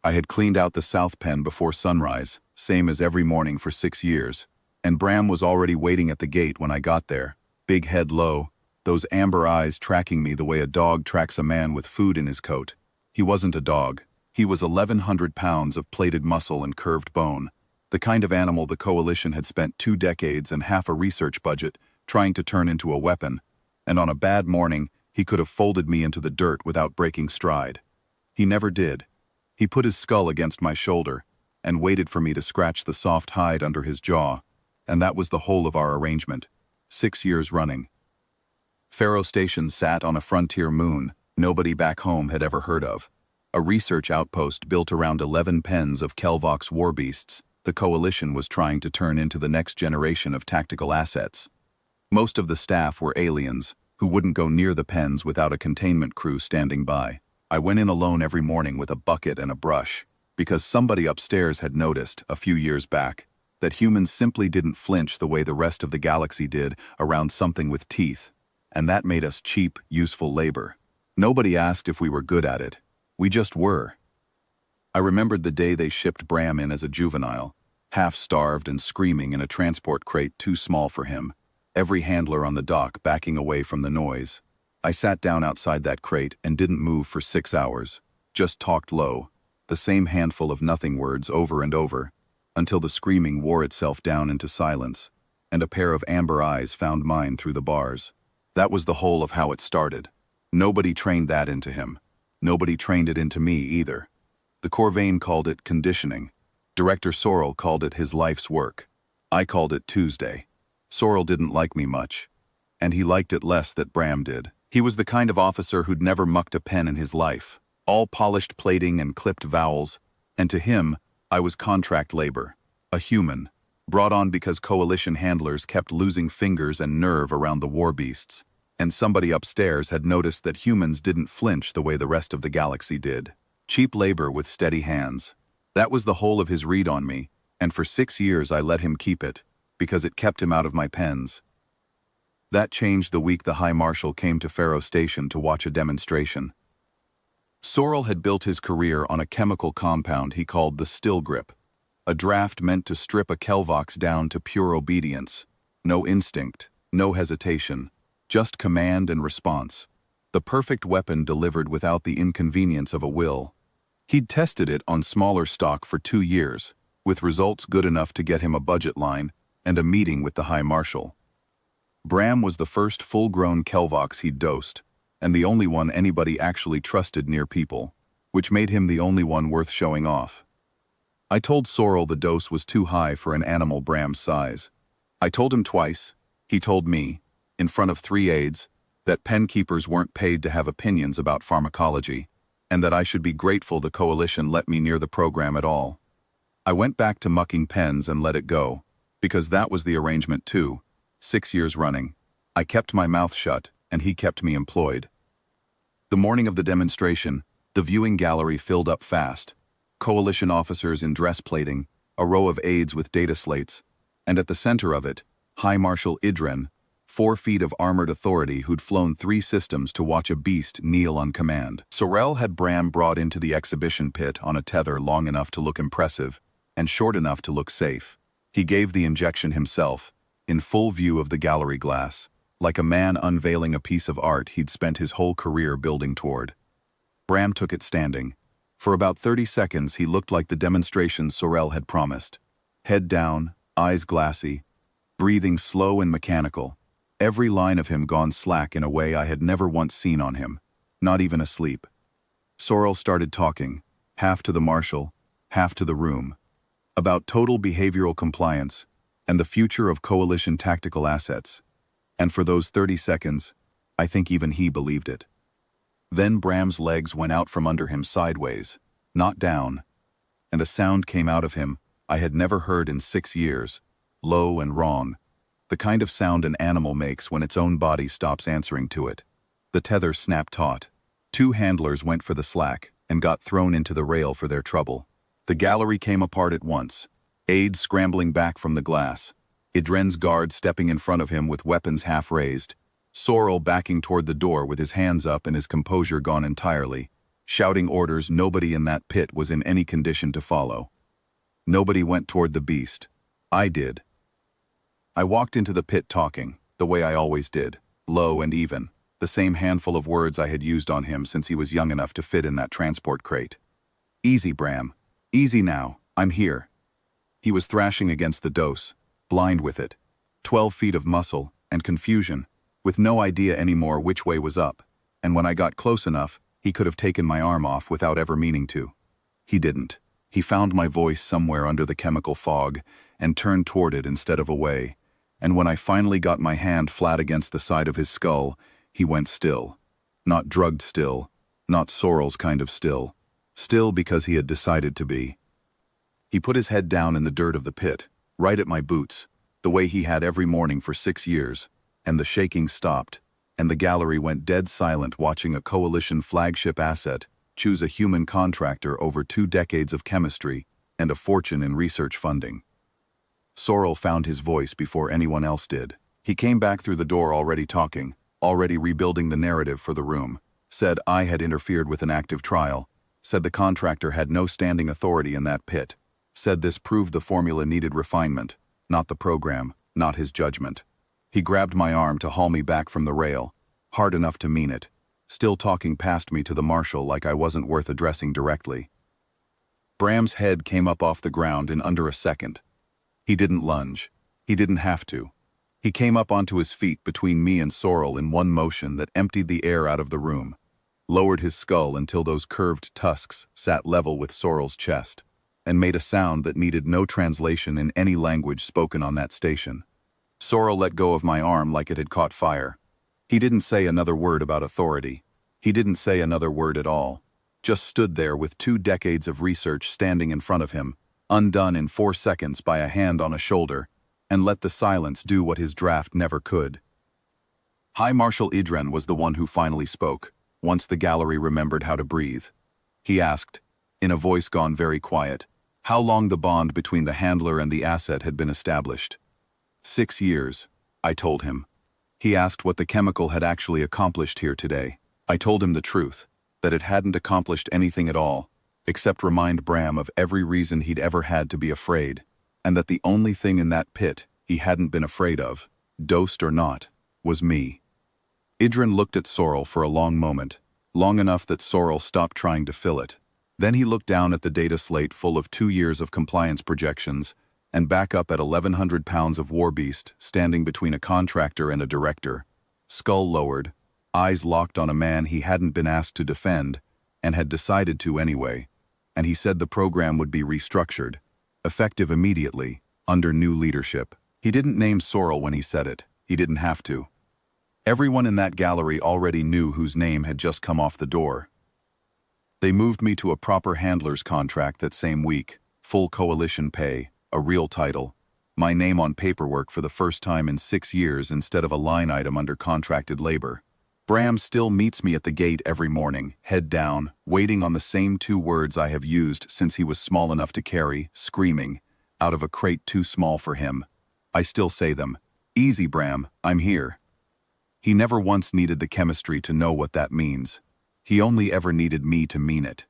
I had cleaned out the south pen before sunrise, same as every morning for 6 years, and Bram was already waiting at the gate when I got there, big head low, those amber eyes tracking me the way a dog tracks a man with food in his coat. He wasn't a dog. He was 1,100 pounds of plated muscle and curved bone, the kind of animal the Coalition had spent 2 decades and half a research budget trying to turn into a weapon, and on a bad morning, he could have folded me into the dirt without breaking stride. He never did. He put his skull against my shoulder and waited for me to scratch the soft hide under his jaw, and that was the whole of our arrangement, 6 years running. Faro Station sat on a frontier moon nobody back home had ever heard of, a research outpost built around 11 pens of Kelvox warbeasts the Coalition was trying to turn into the next generation of tactical assets. Most of the staff were aliens who wouldn't go near the pens without a containment crew standing by. I went in alone every morning with a bucket and a brush, because somebody upstairs had noticed, a few years back, that humans simply didn't flinch the way the rest of the galaxy did around something with teeth, and that made us cheap, useful labor. Nobody asked if we were good at it. We just were. I remembered the day they shipped Bram in as a juvenile, half-starved and screaming in a transport crate too small for him, every handler on the dock backing away from the noise. I sat down outside that crate and didn't move for 6 hours, just talked low, the same handful of nothing words over and over, until the screaming wore itself down into silence, and a pair of amber eyes found mine through the bars. That was the whole of how it started. Nobody trained that into him. Nobody trained it into me either. The Corvain called it conditioning. Director Sorrell called it his life's work. I called it Tuesday. Sorrell didn't like me much, and he liked it less that Bram did. He was the kind of officer who'd never mucked a pen in his life, all polished plating and clipped vowels, and to him, I was contract labor, a human, brought on because Coalition handlers kept losing fingers and nerve around the warbeasts, and somebody upstairs had noticed that humans didn't flinch the way the rest of the galaxy did. Cheap labor with steady hands. That was the whole of his read on me, and for 6 years I let him keep it, because it kept him out of my pens. That changed the week the High Marshal came to Faro Station to watch a demonstration. Sorrell had built his career on a chemical compound he called the still grip, a draft meant to strip a Kelvox down to pure obedience. No instinct, no hesitation, just command and response. The perfect weapon delivered without the inconvenience of a will. He'd tested it on smaller stock for 2 years, with results good enough to get him a budget line and a meeting with the High Marshal. Bram was the first full-grown Kelvox he'd dosed, and the only one anybody actually trusted near people, which made him the only one worth showing off. I told Sorrell the dose was too high for an animal Bram's size. I told him twice, he told me, in front of 3 aides, that pen keepers weren't paid to have opinions about pharmacology, and that I should be grateful the Coalition let me near the program at all. I went back to mucking pens and let it go, because that was the arrangement too, 6 years running. I kept my mouth shut, and he kept me employed. The morning of the demonstration, the viewing gallery filled up fast. Coalition officers in dress plating, a row of aides with data slates, and at the center of it, High Marshal Idren, 4 feet of armored authority who'd flown 3 systems to watch a beast kneel on command. Sorrell had Bram brought into the exhibition pit on a tether long enough to look impressive and short enough to look safe. He gave the injection himself, in full view of the gallery glass, like a man unveiling a piece of art he'd spent his whole career building toward. Bram took it standing. For about 30 seconds he looked like the demonstration Sorrell had promised. Head down, eyes glassy, breathing slow and mechanical. Every line of him gone slack in a way I had never once seen on him, not even asleep. Sorrell started talking, half to the Marshal, half to the room, about total behavioral compliance and the future of Coalition tactical assets. And for those 30 seconds, I think even he believed it. Then Bram's legs went out from under him sideways, not down, and a sound came out of him I had never heard in 6 years, low and wrong, the kind of sound an animal makes when its own body stops answering to it. The tether snapped taut. 2 handlers went for the slack and got thrown into the rail for their trouble. The gallery came apart at once, aides scrambling back from the glass, Idren's guard stepping in front of him with weapons half raised, Sorrell backing toward the door with his hands up and his composure gone entirely, shouting orders nobody in that pit was in any condition to follow. Nobody went toward the beast. I did. I walked into the pit talking, the way I always did, low and even, the same handful of words I had used on him since he was young enough to fit in that transport crate. Easy, Bram. Easy now, I'm here. He was thrashing against the dose, blind with it. 12 feet of muscle and confusion, with no idea anymore which way was up, and when I got close enough, he could have taken my arm off without ever meaning to. He didn't. He found my voice somewhere under the chemical fog and turned toward it instead of away, and when I finally got my hand flat against the side of his skull, he went still. Not drugged still, not Sorrel's kind of still. Still because he had decided to be. He put his head down in the dirt of the pit, right at my boots, the way he had every morning for 6 years, and the shaking stopped, and the gallery went dead silent watching a coalition flagship asset choose a human contractor over 2 decades of chemistry and a fortune in research funding. Sorrel found his voice before anyone else did. He came back through the door already talking, already rebuilding the narrative for the room, said I had interfered with an active trial, said the contractor had no standing authority in that pit, said this proved the formula needed refinement, not the program, not his judgment. He grabbed my arm to haul me back from the rail, hard enough to mean it, still talking past me to the marshal like I wasn't worth addressing directly. Bram's head came up off the ground in under a second. He didn't lunge. He didn't have to. He came up onto his feet between me and Sorrel in one motion that emptied the air out of the room, lowered his skull until those curved tusks sat level with Sorrel's chest, and made a sound that needed no translation in any language spoken on that station. Sorrel let go of my arm like it had caught fire. He didn't say another word about authority. He didn't say another word at all. Just stood there with 2 decades of research standing in front of him, undone in 4 seconds by a hand on a shoulder, and let the silence do what his draft never could. High Marshal Idren was the one who finally spoke, once the gallery remembered how to breathe. He asked, in a voice gone very quiet, how long the bond between the handler and the asset had been established. 6 years, I told him. He asked what the chemical had actually accomplished here today. I told him the truth, that it hadn't accomplished anything at all, except remind Bram of every reason he'd ever had to be afraid, and that the only thing in that pit he hadn't been afraid of, dosed or not, was me. Idren looked at Sorrel for a long moment, long enough that Sorrel stopped trying to fill it. Then he looked down at the data slate full of 2 years of compliance projections, and back up at 1,100 pounds of warbeast standing between a contractor and a director, skull lowered, eyes locked on a man he hadn't been asked to defend, and had decided to anyway, and he said the program would be restructured, effective immediately, under new leadership. He didn't name Sorrel when he said it. He didn't have to. Everyone in that gallery already knew whose name had just come off the door. They moved me to a proper handler's contract that same week, full coalition pay, a real title, my name on paperwork for the first time in 6 years instead of a line item under contracted labor. Bram still meets me at the gate every morning, head down, waiting on the same 2 words I have used since he was small enough to carry, screaming, out of a crate too small for him. I still say them. Easy, Bram, I'm here. He never once needed the chemistry to know what that means. He only ever needed me to mean it.